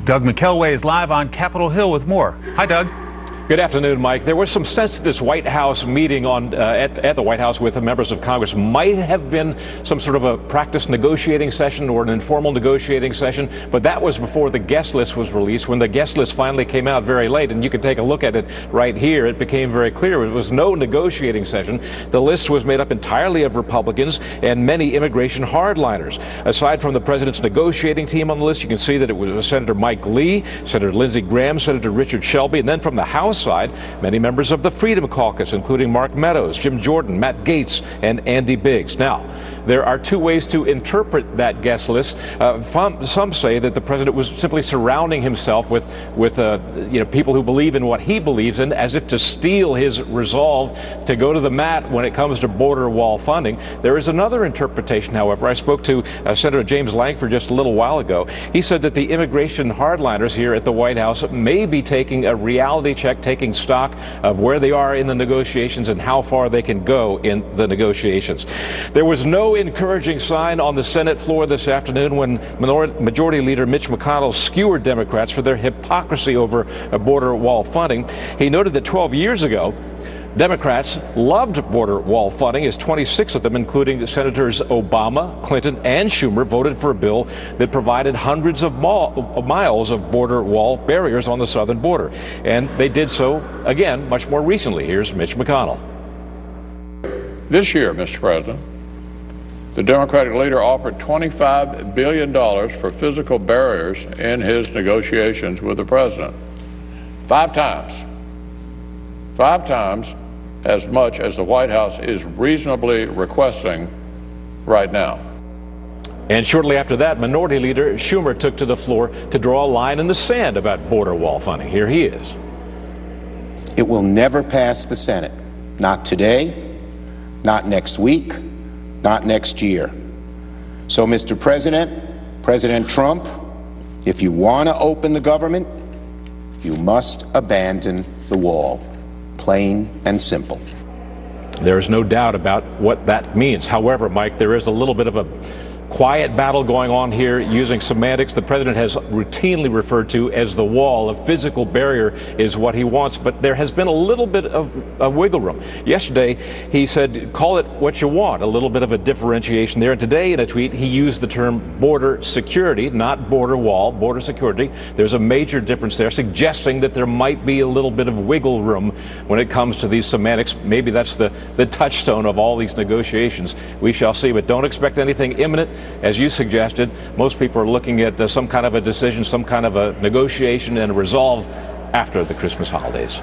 Doug McKelway is live on Capitol Hill with more. Hi, Doug. Good afternoon, Mike. There was some sense that this White House meeting at the White House with the members of Congress might have been some sort of a practice negotiating session or an informal negotiating session, but that was before the guest list was released. When the guest list finally came out very late, and you can take a look at it right here, it became very clear it was no negotiating session. The list was made up entirely of Republicans and many immigration hardliners. Aside from the president's negotiating team on the list, you can see that it was Senator Mike Lee, Senator Lindsey Graham, Senator Richard Shelby, and then from the House side, many members of the Freedom Caucus, including Mark Meadows, Jim Jordan, Matt Gaetz, and Andy Biggs. Now, there are two ways to interpret that guest list. Some say that the president was simply surrounding himself with people who believe in what he believes in, as if to steel his resolve to go to the mat when it comes to border wall funding. There is another interpretation, however. I spoke to Senator James Lankford just a little while ago. He said that the immigration hardliners here at the White House may be taking a reality check, taking stock of where they are in the negotiations and how far they can go in the negotiations. There was no encouraging sign on the Senate floor this afternoon when Majority Leader Mitch McConnell skewered Democrats for their hypocrisy over border wall funding. He noted that 12 years ago, Democrats loved border wall funding, as 26 of them, including Senators Obama, Clinton, and Schumer, voted for a bill that provided hundreds of miles of border wall barriers on the southern border. And they did so, again, much more recently. Here's Mitch McConnell. This year, Mr. President, the Democratic leader offered $25 billion for physical barriers in his negotiations with the president. Five times as much as the White House is reasonably requesting right now. And shortly after that, Minority Leader Schumer took to the floor to draw a line in the sand about border wall funding. Here he is. It will never pass the Senate. Not today, not next week, not next year. So, Mr. President, President Trump, if you want to open the government, you must abandon the wall. Plain and simple. There is no doubt about what that means. However, Mike, there is a little bit of a quiet battle going on here using semantics. The president has routinely referred to as the wall. A physical barrier is what he wants, but there has been a little bit of a wiggle room. Yesterday, he said, call it what you want, a little bit of a differentiation there. And today, in a tweet, he used the term border security, not border wall, border security. There's a major difference there, suggesting that there might be a little bit of wiggle room when it comes to these semantics. Maybe that's the touchstone of all these negotiations. We shall see, but don't expect anything imminent. As you suggested, most people are looking at some kind of a decision, some kind of a negotiation and a resolve after the Christmas holidays.